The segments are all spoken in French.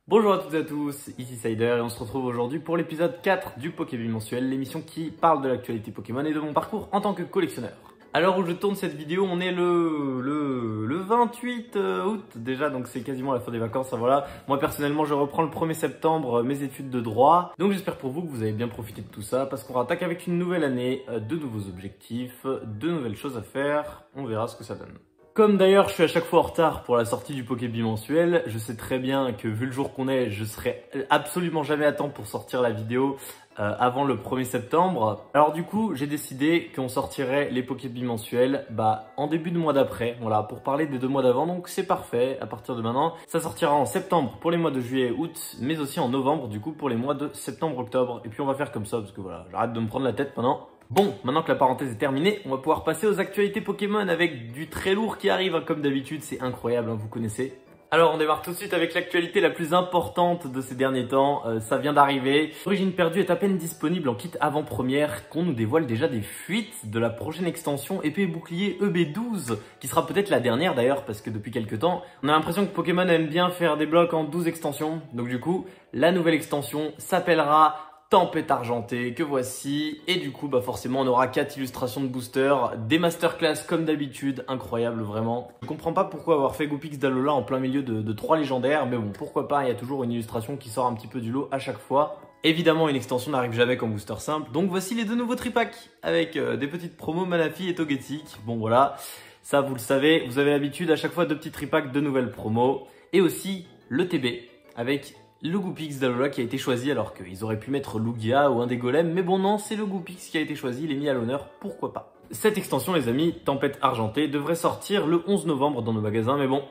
Bonjour à toutes et à tous, ici Sider et on se retrouve aujourd'hui pour l'épisode 4 du Pokébimensuel, l'émission qui parle de l'actualité Pokémon et de mon parcours en tant que collectionneur. À l'heure où je tourne cette vidéo, on est le 28 août déjà, donc c'est quasiment la fin des vacances, voilà. Moi personnellement, je reprends le 1er septembre mes études de droit, donc j'espère pour vous que vous avez bien profité de tout ça, parce qu'on rattaque avec une nouvelle année, de nouveaux objectifs, de nouvelles choses à faire, on verra ce que ça donne. Comme d'ailleurs je suis à chaque fois en retard pour la sortie du Pokébimensuel, je sais très bien que vu le jour qu'on est, je serai absolument jamais à temps pour sortir la vidéo avant le 1er septembre. Alors du coup, j'ai décidé qu'on sortirait les Pokébimensuels en début de mois d'après, voilà, pour parler des 2 mois d'avant, donc c'est parfait à partir de maintenant. Ça sortira en septembre pour les mois de juillet et août, mais aussi en novembre du coup pour les mois de septembre-octobre. Et puis on va faire comme ça parce que voilà, j'arrête de me prendre la tête maintenant. Bon, maintenant que la parenthèse est terminée, on va pouvoir passer aux actualités Pokémon avec du très lourd qui arrive, comme d'habitude, c'est incroyable, vous connaissez. Alors on démarre tout de suite avec l'actualité la plus importante de ces derniers temps, ça vient d'arriver. Origine perdue est à peine disponible en kit avant-première, qu'on nous dévoile déjà des fuites de la prochaine extension épée et bouclier EB12, qui sera peut-être la dernière d'ailleurs, parce que depuis quelques temps, on a l'impression que Pokémon aime bien faire des blocs en 12 extensions, donc du coup, la nouvelle extension s'appellera Tempête argentée, que voici, et du coup forcément on aura 4 illustrations de booster, des masterclass comme d'habitude, incroyable vraiment. Je comprends pas pourquoi avoir fait Goopix d'Alola en plein milieu de 3 légendaires, mais bon pourquoi pas, il y a toujours une illustration qui sort un petit peu du lot à chaque fois. Évidemment une extension n'arrive jamais qu'en booster simple, donc voici les 2 nouveaux tripacks, avec des petites promos Manafi et Togetic, bon voilà, ça vous le savez, vous avez l'habitude à chaque fois 2 petits tripacks, 2 nouvelles promos, et aussi le TB, avec le Goopix d'Alola qui a été choisi alors qu'ils auraient pu mettre Lugia ou un des golems, mais bon non, c'est le Goopix qui a été choisi, il est mis à l'honneur, pourquoi pas. Cette extension les amis, Tempête argentée, devrait sortir le 11 novembre dans nos magasins, mais bon,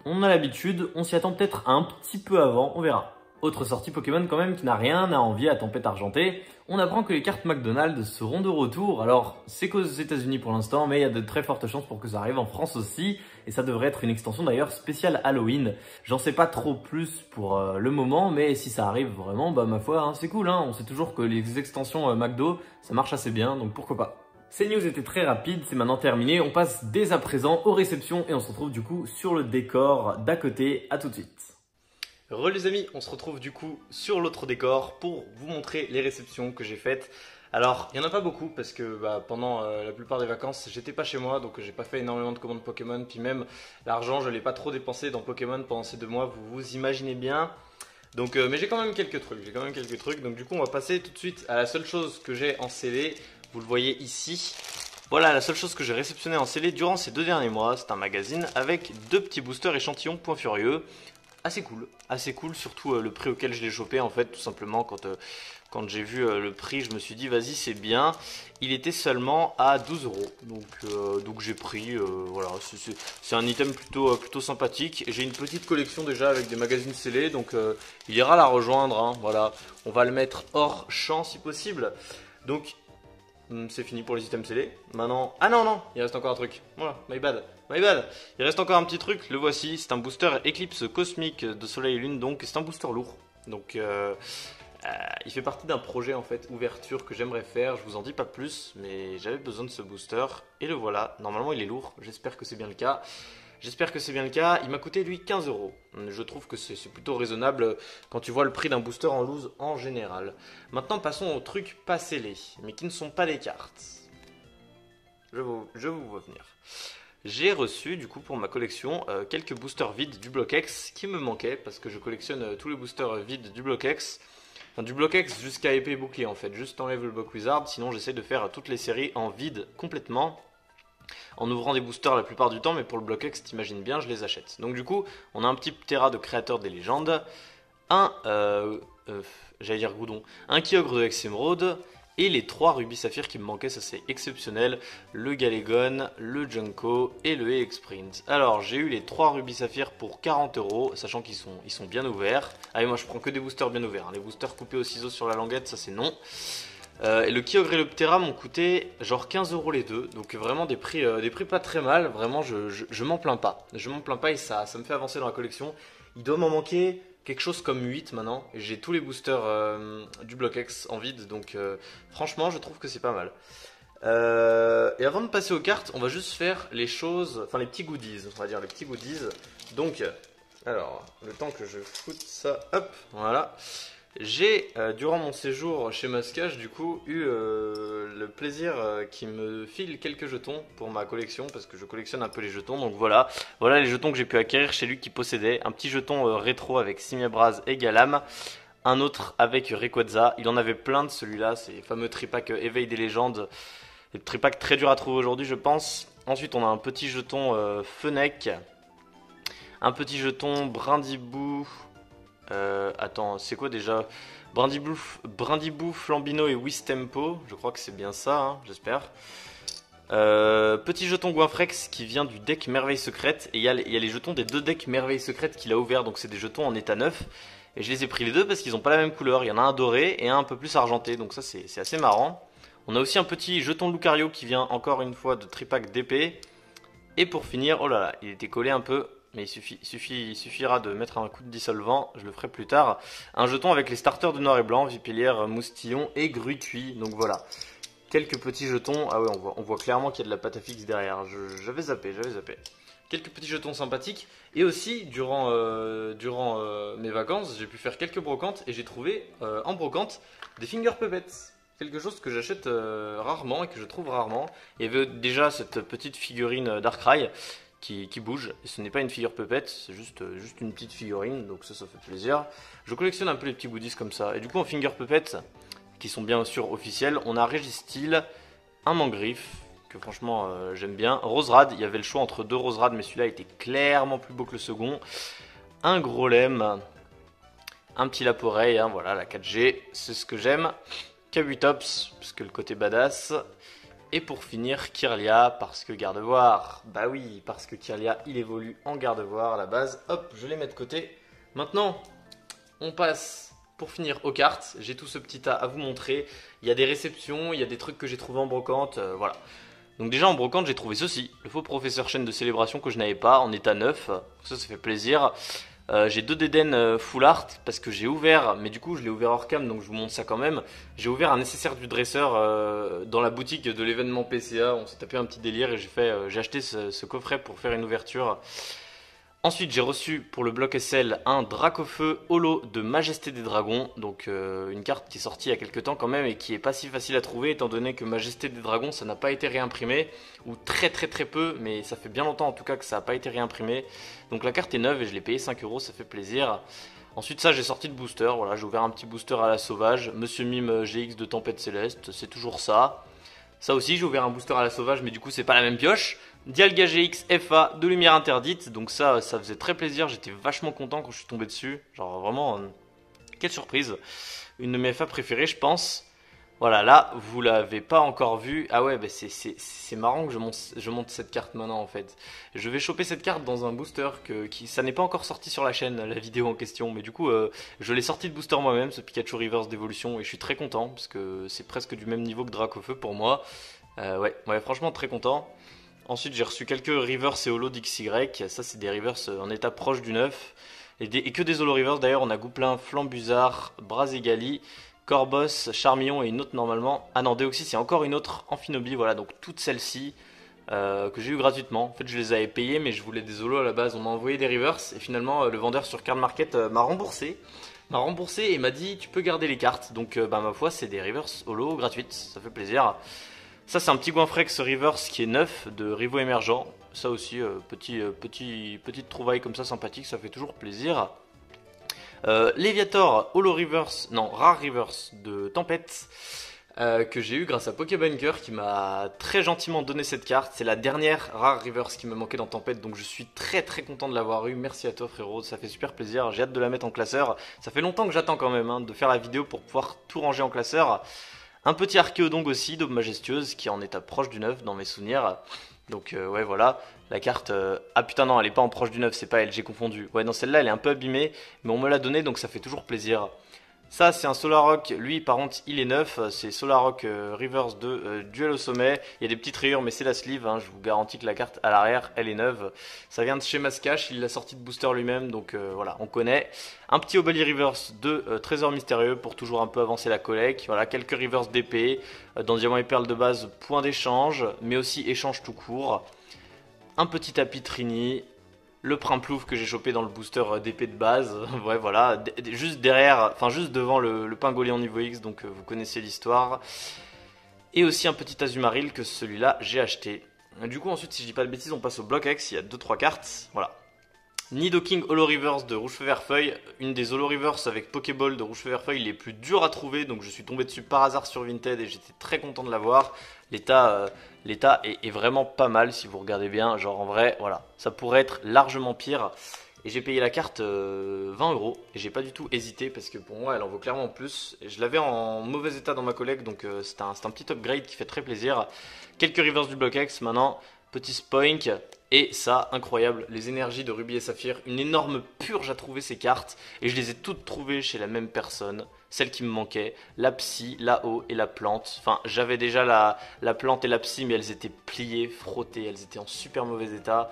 on a l'habitude, on s'y attend peut-être un petit peu avant, on verra. Autre sortie Pokémon quand même qui n'a rien à envier à Tempête argentée, on apprend que les cartes McDonald's seront de retour. Alors c'est qu'aux États-Unis pour l'instant, mais il y a de très fortes chances pour que ça arrive en France aussi. Et ça devrait être une extension d'ailleurs spéciale Halloween. J'en sais pas trop plus pour le moment, mais si ça arrive vraiment, ma foi, hein, c'est cool. Hein. On sait toujours que les extensions McDo, ça marche assez bien, donc pourquoi pas. Ces news étaient très rapides, c'est maintenant terminé. On passe dès à présent aux réceptions et on se retrouve du coup sur le décor d'à côté. À tout de suite. Les amis, on se retrouve du coup sur l'autre décor pour vous montrer les réceptions que j'ai faites. Alors, il n'y en a pas beaucoup parce que pendant la plupart des vacances, j'étais pas chez moi, donc j'ai pas fait énormément de commandes Pokémon. Puis même l'argent, je l'ai pas trop dépensé dans Pokémon pendant ces 2 mois, vous vous imaginez bien. Donc, mais j'ai quand même quelques trucs, donc du coup on va passer tout de suite à la seule chose que j'ai en scellé. Vous le voyez ici. Voilà la seule chose que j'ai réceptionnée en scellé durant ces 2 derniers mois. C'est un magazine avec 2 petits boosters échantillons Point Furieux. Assez cool, surtout le prix auquel je l'ai chopé en fait, tout simplement quand j'ai vu le prix, je me suis dit vas-y c'est bien. Il était seulement à 12 €, donc j'ai pris, voilà, c'est un item plutôt sympathique. J'ai une petite collection déjà avec des magazines scellés, donc il ira la rejoindre, hein, voilà. On va le mettre hors champ si possible, donc c'est fini pour les items scellés. Maintenant, ah non, il reste encore un truc, voilà, my bad. Il reste encore un petit truc, le voici, c'est un booster Éclipse Cosmique de Soleil et Lune, donc c'est un booster lourd. Donc il fait partie d'un projet en fait, ouverture que j'aimerais faire, je vous en dis pas plus, mais j'avais besoin de ce booster, et le voilà, normalement il est lourd, j'espère que c'est bien le cas. Il m'a coûté lui 15 €. Je trouve que c'est plutôt raisonnable quand tu vois le prix d'un booster en loose en général. Maintenant passons aux trucs pas scellés, mais qui ne sont pas des cartes. Je vous vois venir. J'ai reçu du coup pour ma collection quelques boosters vides du Block X qui me manquaient parce que je collectionne tous les boosters vides du Block X. Enfin du Block X jusqu'à épée et bouclier en fait, juste enlève le Block Wizard, sinon j'essaie de faire toutes les séries en vide complètement. En ouvrant des boosters la plupart du temps, mais pour le Block X, t'imagines bien, je les achète. Donc du coup, on a un petit Terra de créateur des légendes, j'allais dire Goudon, un Kyogre de Ex-Emeraude, et les 3 rubis saphirs qui me manquaient, ça c'est exceptionnel, le Galégon, le Junko et le EX-Sprint. Alors j'ai eu les 3 rubis saphirs pour 40 €, sachant qu'ils sont bien ouverts. Ah et moi je prends que des boosters bien ouverts, hein. Les boosters coupés au ciseau sur la languette, ça c'est non. Et le Kyogre et le Ptera m'ont coûté genre 15 € les deux, donc vraiment des prix pas très mal, vraiment je m'en plains pas. Je m'en plains pas et ça me fait avancer dans la collection. Il doit m'en manquer quelque chose comme 8 maintenant, et j'ai tous les boosters du Block X en vide, donc franchement je trouve que c'est pas mal. Et avant de passer aux cartes, on va juste faire les choses, enfin les petits goodies, on va dire les petits goodies. Donc Alors, le temps que je foute ça, hop, voilà. J'ai, durant mon séjour chez Mascache, du coup, eu le plaisir qu'il me file quelques jetons pour ma collection, parce que je collectionne un peu les jetons. Donc voilà, voilà les jetons que j'ai pu acquérir chez lui qui possédait. Un petit jeton rétro avec Simiabraz et Galam. Un autre avec Rayquaza. Il en avait plein de celui-là, ces fameux tripacks Éveil des légendes. Des tripacks très durs à trouver aujourd'hui, je pense. Ensuite, on a un petit jeton Fennec. Un petit jeton Brindibou. Attends, c'est quoi déjà? Brindibou, Flambino et Wistempo. Je crois que c'est bien ça, hein, j'espère. Petit jeton Goinfrex qui vient du deck Merveille Secrète. Et il y a les jetons des deux decks Merveille Secrète qu'il a ouvert. Donc c'est des jetons en état neuf. Et je les ai pris les deux parce qu'ils n'ont pas la même couleur. Il y en a un doré et un peu plus argenté. Donc ça c'est assez marrant. On a aussi un petit jeton Lucario qui vient encore une fois de Tripack d'épée. Et pour finir, oh là là, il était collé un peu. Mais il suffira de mettre un coup de dissolvant, je le ferai plus tard. Un jeton avec les starters de noir et blanc, Vipillière, Moustillon et Gruituit. Donc voilà, quelques petits jetons. Ah ouais, on voit clairement qu'il y a de la pâte à fixe derrière. J'avais zappé. Quelques petits jetons sympathiques. Et aussi, durant mes vacances, j'ai pu faire quelques brocantes. Et j'ai trouvé en brocante des Finger Puppets. Quelque chose que j'achète rarement et que je trouve rarement. Il y avait déjà cette petite figurine Darkrai qui bouge. Et ce n'est pas une figure puppet, c'est juste une petite figurine, donc ça fait plaisir. Je collectionne un peu les petits goodies comme ça. Et du coup en finger puppet, qui sont bien sûr officiels, on a Registeel, un Mangriffe, que franchement j'aime bien. Roserad, il y avait le choix entre deux Roserad, mais celui-là était clairement plus beau que le second. Un Grolem, un petit Laporeille, hein, voilà la 4G, c'est ce que j'aime. Kabutops, parce que le côté badass. Et pour finir, Kirlia, parce que Gardevoir. Bah oui, parce que Kirlia, il évolue en Gardevoir à la base. Hop, je les mets de côté. Maintenant, on passe, pour finir, aux cartes. J'ai tout ce petit tas à vous montrer. Il y a des réceptions, il y a des trucs que j'ai trouvés en brocante, voilà. Donc déjà en brocante, j'ai trouvé ceci. Le faux professeur chaîne de célébration que je n'avais pas, en état neuf. Ça fait plaisir. J'ai deux Deden full art parce que j'ai ouvert, mais du coup je l'ai ouvert hors cam donc je vous montre ça quand même. J'ai ouvert un nécessaire du dresseur dans la boutique de l'événement PCA. On s'est tapé un petit délire et j'ai acheté ce coffret pour faire une ouverture. Ensuite j'ai reçu pour le bloc SL un Dracofeu Holo de Majesté des Dragons. Donc une carte qui est sortie il y a quelques temps quand même et qui est pas si facile à trouver étant donné que Majesté des Dragons ça n'a pas été réimprimé. Ou très peu, mais ça fait bien longtemps en tout cas que ça n'a pas été réimprimé. Donc la carte est neuve et je l'ai payé 5 €, ça fait plaisir. Ensuite ça j'ai sorti de booster, voilà j'ai ouvert un petit booster à la sauvage. Monsieur Mime GX de Tempête Céleste, c'est toujours ça. Ça aussi j'ai ouvert un booster à la sauvage mais du coup c'est pas la même pioche. Dialga GX FA de lumière interdite, donc ça faisait très plaisir, j'étais vachement content quand je suis tombé dessus. Genre vraiment, quelle surprise. Une de mes FA préférées je pense. Voilà, là, vous l'avez pas encore vu. Ah ouais, bah c'est marrant que je monte cette carte maintenant en fait. Je vais choper cette carte dans un booster ça n'est pas encore sorti sur la chaîne, la vidéo en question. Mais du coup, je l'ai sorti de booster moi-même, ce Pikachu Reverse d'évolution. Et je suis très content, parce que c'est presque du même niveau que Dracofeu pour moi. Ouais, franchement très content. Ensuite, j'ai reçu quelques Reverse et Holo d'XY. Ça, c'est des Reverse en état proche du neuf. Et que des Holo Reverse d'ailleurs, on a Gouplin, Flambuzard, Braségali, Corbos, Charmillon et une autre normalement. Ah non, Deoxys, il y a encore une autre Amphinobi. Voilà, donc toutes celles-ci que j'ai eu gratuitement. En fait, je les avais payées, mais je voulais des holos à la base. On m'a envoyé des reverse et finalement, le vendeur sur Card Market m'a remboursé. Et m'a dit tu peux garder les cartes. Donc, ma foi, c'est des reverse holo gratuites. Ça fait plaisir. Ça, c'est un petit Goinfrex reverse qui est neuf de Rivo Émergent. Ça aussi, petite trouvaille comme ça sympathique, ça fait toujours plaisir. Léviator Holo Reverse, non, Rare Reverse de Tempête que j'ai eu grâce à Pokébunker qui m'a très gentiment donné cette carte. C'est la dernière Rare Reverse qui me manquait dans Tempête, donc je suis très content de l'avoir eu. Merci à toi frérot, ça fait super plaisir. J'ai hâte de la mettre en classeur. Ça fait longtemps que j'attends quand même de faire la vidéo pour pouvoir tout ranger en classeur. Un petit Archéodongue aussi, d'Aube Majestueuse, qui en est à proche du neuf dans mes souvenirs. Donc ouais voilà, la carte... Ah putain non, elle est pas en proche du neuf, c'est pas elle, j'ai confondu. Ouais non, celle-là elle est un peu abîmée, mais on me l'a donnée donc ça fait toujours plaisir. Ça c'est un Solarock, lui par contre il est neuf, c'est Solarock Reverse de Duel au sommet. Il y a des petites rayures mais c'est la sleeve, je vous garantis que la carte à l'arrière elle est neuve. Ça vient de chez Mascache, il l'a sorti de booster lui-même donc voilà on connaît. Un petit Obali Reverse de Trésor Mystérieux pour toujours un peu avancer la collecte. Voilà, quelques Reverse d'épée, dans Diamant et Perle de base, point d'échange, mais aussi échange tout court. Un petit tapis Trini. le Primplouf que j'ai chopé dans le booster d'épée de base. Ouais, voilà, juste derrière, enfin juste devant le Pingolian niveau X, donc vous connaissez l'histoire. Et aussi un petit Azumarill que celui-là j'ai acheté. Du coup ensuite, si je dis pas de bêtises, on passe au bloc X, il y a 2-3 cartes, voilà. Nidoking Holo Reverse de Rouge Feu Vert Feuille, une des Holo Reverse avec Pokéball de Rouge Feu Vert Feuille les plus durs à trouver, donc je suis tombé dessus par hasard sur Vinted et j'étais très content de l'avoir. L'état est vraiment pas mal si vous regardez bien, genre en vrai, voilà, ça pourrait être largement pire. Et j'ai payé la carte 20 € et j'ai pas du tout hésité parce que pour moi elle en vaut clairement plus. Et je l'avais en mauvais état dans ma collecte, donc c'est un petit upgrade qui fait très plaisir. Quelques reverse du bloc X maintenant, petit Spoink. Et ça, incroyable, les énergies de Ruby et Saphir, une énorme purge à trouver ces cartes. Et je les ai toutes trouvées chez la même personne, celle qui me manquait, la psy, la eau et la plante. Enfin, j'avais déjà la plante et la psy, mais elles étaient pliées, frottées, elles étaient en super mauvais état.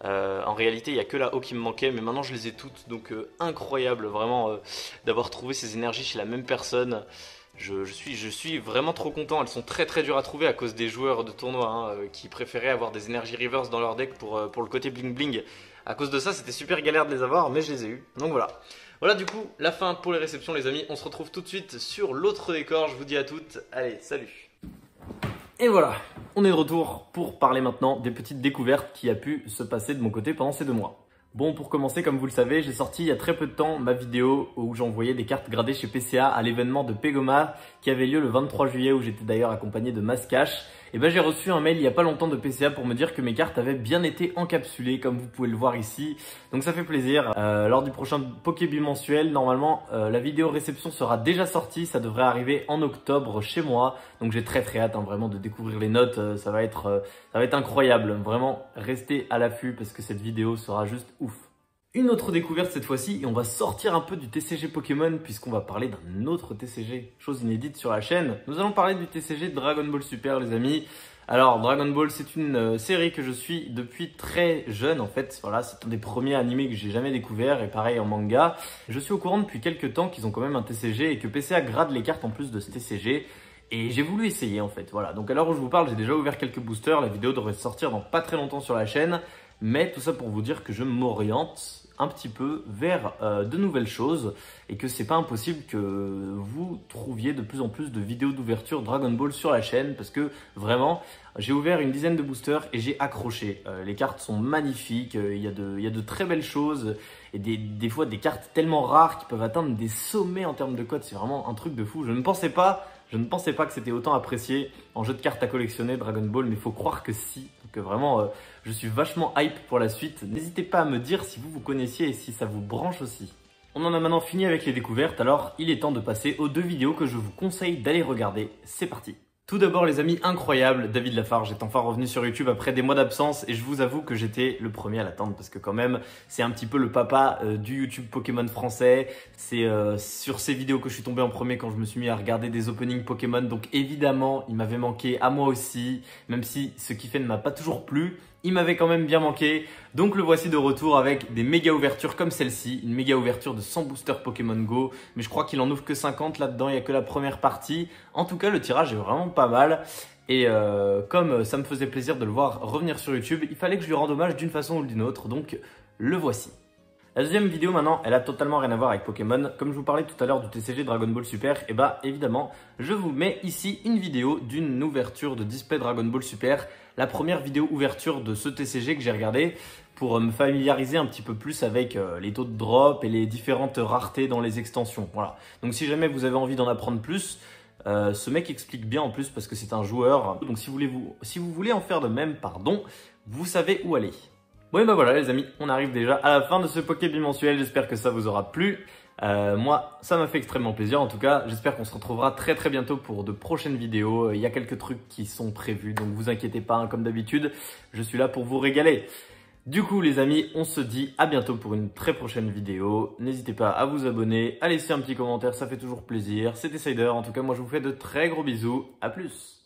En réalité, il n'y a que la eau qui me manquait, mais maintenant je les ai toutes, donc incroyable vraiment d'avoir trouvé ces énergies chez la même personne. Je suis vraiment trop content, elles sont très très dures à trouver à cause des joueurs de tournoi hein, qui préféraient avoir des énergies reverse dans leur deck pour le côté bling bling. À cause de ça, c'était super galère de les avoir, mais je les ai eu, donc voilà. Voilà du coup, la fin pour les réceptions les amis, on se retrouve tout de suite sur l'autre décor, je vous dis à toutes, allez, salut. Et voilà, on est de retour pour parler maintenant des petites découvertes qui a pu se passer de mon côté pendant ces 2 mois. Bon, pour commencer, comme vous le savez, j'ai sorti il y a très peu de temps ma vidéo où j'envoyais des cartes gradées chez PCA à l'événement de Pegoma qui avait lieu le 23 juillet où j'étais d'ailleurs accompagné de Mascash. Et ben j'ai reçu un mail il y a pas longtemps de PCA pour me dire que mes cartes avaient bien été encapsulées comme vous pouvez le voir ici. Donc ça fait plaisir. Lors du prochain Poké bimensuel, normalement la vidéo réception sera déjà sortie. Ça devrait arriver en octobre chez moi. Donc j'ai très hâte hein, vraiment de découvrir les notes. Ça va être incroyable. Vraiment restez à l'affût parce que cette vidéo sera juste ouf. Une autre découverte cette fois-ci et on va sortir un peu du TCG Pokémon puisqu'on va parler d'un autre TCG, chose inédite sur la chaîne. Nous allons parler du TCG Dragon Ball Super les amis. Alors Dragon Ball c'est une série que je suis depuis très jeune en fait, voilà c'est un des premiers animés que j'ai jamais découvert et pareil en manga. Je suis au courant depuis quelques temps qu'ils ont quand même un TCG et que PCA grade les cartes en plus de ce TCG. Et j'ai voulu essayer en fait, voilà. Donc à l'heure où je vous parle, j'ai déjà ouvert quelques boosters, la vidéo devrait sortir dans pas très longtemps sur la chaîne. Mais tout ça pour vous dire que je m'oriente un petit peu vers de nouvelles choses et que c'est pas impossible que vous trouviez de plus en plus de vidéos d'ouverture Dragon Ball sur la chaîne parce que vraiment j'ai ouvert une dizaine de boosters et j'ai accroché. Les cartes sont magnifiques, il y a de très belles choses et des fois des cartes tellement rares qui peuvent atteindre des sommets en termes de codes, c'est vraiment un truc de fou. Je ne pensais pas que c'était autant apprécié en jeu de cartes à collectionner Dragon Ball, mais il faut croire que si. Donc vraiment, je suis vachement hype pour la suite. N'hésitez pas à me dire si vous connaissiez et si ça vous branche aussi. On en a maintenant fini avec les découvertes, alors il est temps de passer aux 2 vidéos que je vous conseille d'aller regarder. C'est parti! Tout d'abord les amis, incroyable, David Lafarge est enfin revenu sur YouTube après des mois d'absence et je vous avoue que j'étais le premier à l'attendre parce que quand même c'est un petit peu le papa du YouTube Pokémon français. C'est sur ces vidéos que je suis tombé en premier quand je me suis mis à regarder des openings Pokémon, donc évidemment il m'avait manqué à moi aussi, même si ce qu'il fait ne m'a pas toujours plu. Il m'avait quand même bien manqué, donc le voici de retour avec des méga ouvertures comme celle-ci, une méga ouverture de 100 boosters Pokémon Go, mais je crois qu'il en ouvre que 50 là-dedans, il n'y a que la première partie. En tout cas, le tirage est vraiment pas mal et comme ça me faisait plaisir de le voir revenir sur YouTube, il fallait que je lui rende hommage d'une façon ou d'une autre, donc le voici. La deuxième vidéo maintenant, elle a totalement rien à voir avec Pokémon. Comme je vous parlais tout à l'heure du TCG Dragon Ball Super, et bah évidemment, je vous mets ici une vidéo d'une ouverture de display Dragon Ball Super. La première vidéo ouverture de ce TCG que j'ai regardé pour me familiariser un petit peu plus avec les taux de drop et les différentes raretés dans les extensions. Voilà. Donc si jamais vous avez envie d'en apprendre plus, ce mec explique bien en plus parce que c'est un joueur. Donc si vous voulez en faire de même, pardon, vous savez où aller. Bon et ben voilà les amis, on arrive déjà à la fin de ce Poké bimensuel, j'espère que ça vous aura plu. Moi, ça m'a fait extrêmement plaisir en tout cas, j'espère qu'on se retrouvera très bientôt pour de prochaines vidéos. Il y a quelques trucs qui sont prévus, donc vous inquiétez pas, hein, comme d'habitude, je suis là pour vous régaler. Du coup les amis, on se dit à bientôt pour une très prochaine vidéo. N'hésitez pas à vous abonner, à laisser un petit commentaire, ça fait toujours plaisir. C'était Cider, en tout cas moi je vous fais de très gros bisous, à plus.